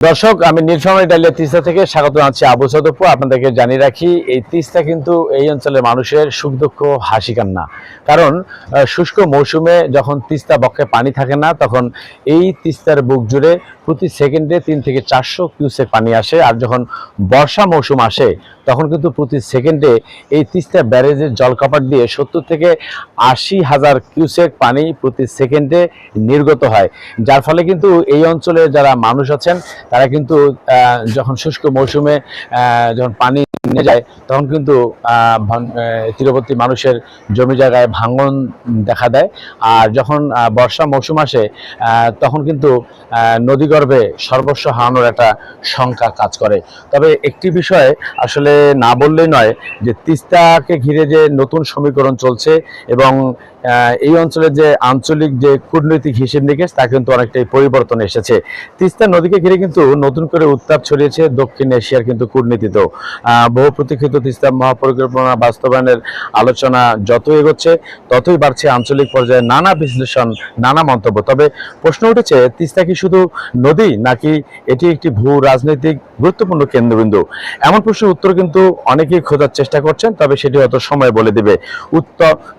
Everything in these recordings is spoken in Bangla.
দর্শক, আমি নীলফামারী ডালিয়া তিস্তা থেকে স্বাগত জানাচ্ছি আবু সদফু। আপনাদেরকে জানিয়ে রাখি, এই তিস্তা কিন্তু এই অঞ্চলের মানুষের সুখ দুঃখ হাসি কান্না। কারণ শুষ্ক মৌসুমে যখন তিস্তা বক্ষে পানি থাকে না, তখন এই তিস্তার বুক জুড়ে প্রতি সেকেন্ডে 3 থেকে 400 কিউসেক পানি আসে। আর যখন বর্ষা মৌসুম আসে তখন কিন্তু প্রতি সেকেন্ডে এই তিস্তা ব্যারেজের জলকপাট দিয়ে 70 থেকে 80 হাজার কিউসেক পানি প্রতি সেকেন্ডে নির্গত হয়। যার ফলে কিন্তু এই অঞ্চলে যারা মানুষ আছেন তারা কিন্তু যখন শুষ্ক মৌসুমে যখন পানি নিয়ে যায় তখন কিন্তু তীরবর্তী মানুষের জমি জায়গায় ভাঙন দেখা দেয়। আর যখন বর্ষা মৌসুম আসে তখন কিন্তু নদীগর্ভে সর্বস্ব হারানোর একটা শঙ্কা কাজ করে। তবে একটি বিষয় আসলে না বললেই নয়, যে তিস্তাকে ঘিরে যে নতুন সমীকরণ চলছে এবং এই অঞ্চলের যে আঞ্চলিক যে কূটনৈতিক হিসেব নিকেশ তা কিন্তু অনেকটাই পরিবর্তন এসেছে। তিস্তা নদীকে ঘিরে কিন্তু নতুন করে উত্তাপ ছড়িয়েছে দক্ষিণ এশিয়ার কিন্তু কূটনীতিতেও। বহু প্রতীক্ষিত তিস্তা মহাপরিকল্পনা বাস্তবায়নের আলোচনা যত এগোচ্ছে ততই বাড়ছে আঞ্চলিক পর্যায়ে নানা বিশ্লেষণ, নানা মন্তব্য। তবে প্রশ্ন উঠেছে, তিস্তা কি শুধু নদী নাকি এটি একটি ভূ রাজনৈতিক গুরুত্বপূর্ণ কেন্দ্রবিন্দু? এমন প্রশ্নের উত্তর কিন্তু অনেকেই খোঁজার চেষ্টা করছেন, তবে সেটি হয়তো সময় বলে দিবে।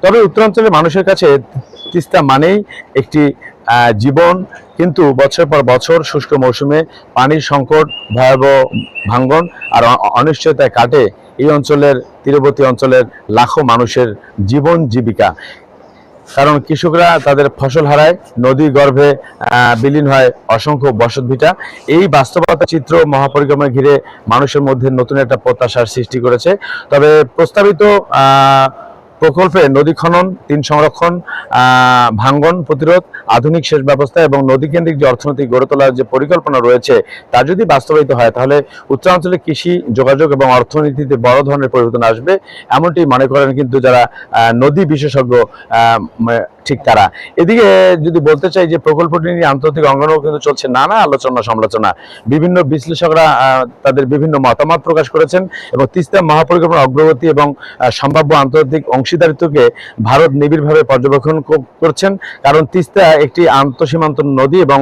তবে উত্তরাঞ্চলের মানুষের কাছে তিস্তা মানেই একটি জীবন, কিন্তু বছর পর বছর শুষ্ক মৌসুমে পানির সংকট, ভয়াবহ ভাঙ্গন আর অনিশ্চয়তায় কাটে এই অঞ্চলের তীরবর্তী অঞ্চলের লাখো মানুষের জীবন জীবিকা। কারণ কৃষকরা তাদের ফসল হারায়, নদী গর্ভে বিলীন হয় অসংখ্য বসতভিটা। এই বাস্তবতা চিত্র মহাপরিক্রমা ঘিরে মানুষের মধ্যে নতুন একটা প্রত্যাশার সৃষ্টি করেছে। তবে প্রস্তাবিত প্রকল্পে নদী খনন, তিন সংরক্ষণ, ভাঙ্গন প্রতিরোধ, আধুনিক সেচ ব্যবস্থা এবং নদীকেন্দ্রিক যে অর্থনৈতিক গড়ে তোলার যে পরিকল্পনা রয়েছে তা যদি বাস্তবায়িত হয় তাহলে উত্তরাঞ্চলে কৃষি, যোগাযোগ এবং অর্থনীতিতে বড় ধরনের পরিবর্তন আসবে, এমনটি মনে করেন কিন্তু যারা নদী বিশেষজ্ঞ ঠিক তারা। এদিকে যদি বলতে চাই যে প্রকল্পটি নিয়ে আন্তর্জাতিক অঙ্গনেও কিন্তু চলছে নানা আলোচনা সমালোচনা। বিভিন্ন বিশ্লেষকরা তাদের বিভিন্ন মতামত প্রকাশ করেছেন এবং তিস্তা মহাপরিকল্পনার অগ্রগতি এবং সম্ভাব্য আন্তর্জাতিক অংশীদারিত্বকে ভারত নিবিড়ভাবে পর্যবেক্ষণ করছেন। কারণ তিস্তা একটি আন্তঃসীমান্ত নদী এবং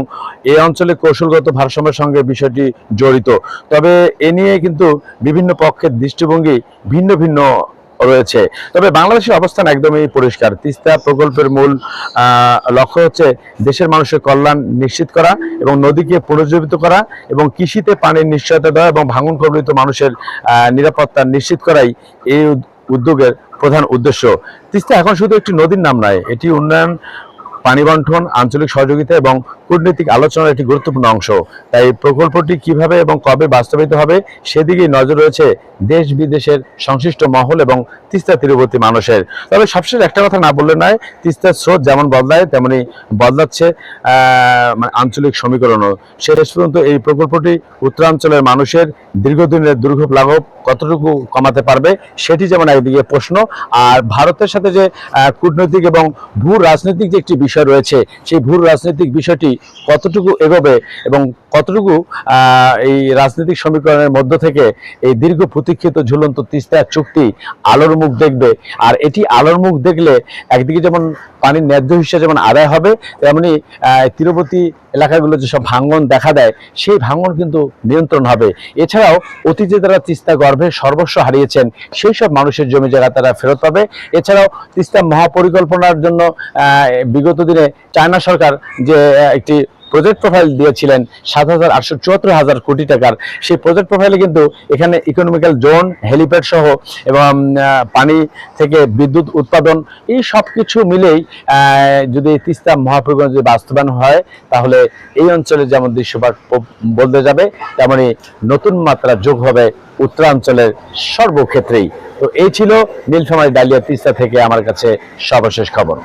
এই অঞ্চলে কৌশলগত ভারসাম্যের সঙ্গে বিষয়টি জড়িত। তবে এ নিয়ে কিন্তু বিভিন্ন পক্ষের দৃষ্টিভঙ্গি ভিন্ন ভিন্ন রয়েছে। তবে বাংলাদেশের অবস্থান একদমই পরিষ্কার। তিস্তা প্রকল্পের মূল লক্ষ্য হচ্ছে দেশের মানুষের কল্যাণ নিশ্চিত করা এবং নদীকে পুনর্জীবিত করা এবং কৃষিতে পানির নিশ্চয়তা দেওয়া এবং ভাঙন কবলিত মানুষের নিরাপত্তা নিশ্চিত করাই এই উদ্যোগের প্রধান উদ্দেশ্য। তিস্তা এখন শুধু একটি নদীর নাম নয়, এটি উন্নয়ন, পানি বন্টন, আঞ্চলিক সহযোগিতা এবং কূটনৈতিক আলোচনার একটি গুরুত্বপূর্ণ অংশ। তাই প্রকল্পটি কিভাবে এবং কবে বাস্তবায়িত হবে সেদিকেই নজর রয়েছে দেশ বিদেশের সংশ্লিষ্ট মহল এবং তিস্তা তীরবর্তী মানুষের। তবে সবশেষ একটা কথা না বললে নয়, তিস্তার স্রোত যেমন বদলায় তেমনি বদলাচ্ছে আঞ্চলিক সমীকরণও। শেষ পর্যন্ত এই প্রকল্পটি উত্তরাঞ্চলের মানুষের দীর্ঘদিনের দুর্ভোগ লাঘব কতটুকু কমাতে পারবে সেটি যেমন একদিকে প্রশ্ন, আর ভারতের সাথে যে কূটনৈতিক এবং ভূ রাজনৈতিক যে একটি বিষয় রয়েছে সেই ভূ রাজনৈতিক বিষয়টি কতটুকু এগোবে এবং কতটুকু এই রাজনৈতিক সমীকরণের মধ্য থেকে এই দীর্ঘ প্রতীক্ষিত ঝুলন্ত তিস্তা চুক্তি আলোর মুখ দেখবে। আর এটি আলোর মুখ দেখলে একদিকে যেমন পানির ন্যায্য হিসেবে যেমন আদায় হবে, তেমনি তীরবর্তী এলাকাগুলো যেসব ভাঙন দেখা দেয় সেই ভাঙন কিন্তু নিয়ন্ত্রণ হবে। এছাড়াও অতীতে তারা তিস্তা গর্ভে সর্বস্ব হারিয়েছেন সেই সব মানুষের জমি জায়গা তারা ফেরত পাবে। এছাড়াও তিস্তা মহাপরিকল্পনার জন্য বিগত দিনে চায়না সরকার যে একটি প্রজেক্ট প্রোফাইল দিয়েছিলেন 7,874,000 কোটি টাকার, সেই প্রজেক্ট প্রোফাইলে কিন্তু এখানে ইকোনমিক্যাল জোন, হেলিপ্যাড সহ এবং পানি থেকে বিদ্যুৎ উৎপাদন, এই সব কিছু মিলেই যদি তিস্তা মহাপরিকল্পনা যদি বাস্তবায়ন হয় তাহলে এই অঞ্চলে যেমন দৃশ্যপট বদলে যাবে, তেমনি নতুন মাত্রা যোগ হবে উত্তরাঞ্চলের সর্বক্ষেত্রেই। তো এই ছিল নীলফামারী ডালিয়া তিস্তা থেকে আমার কাছে সর্বশেষ খবর।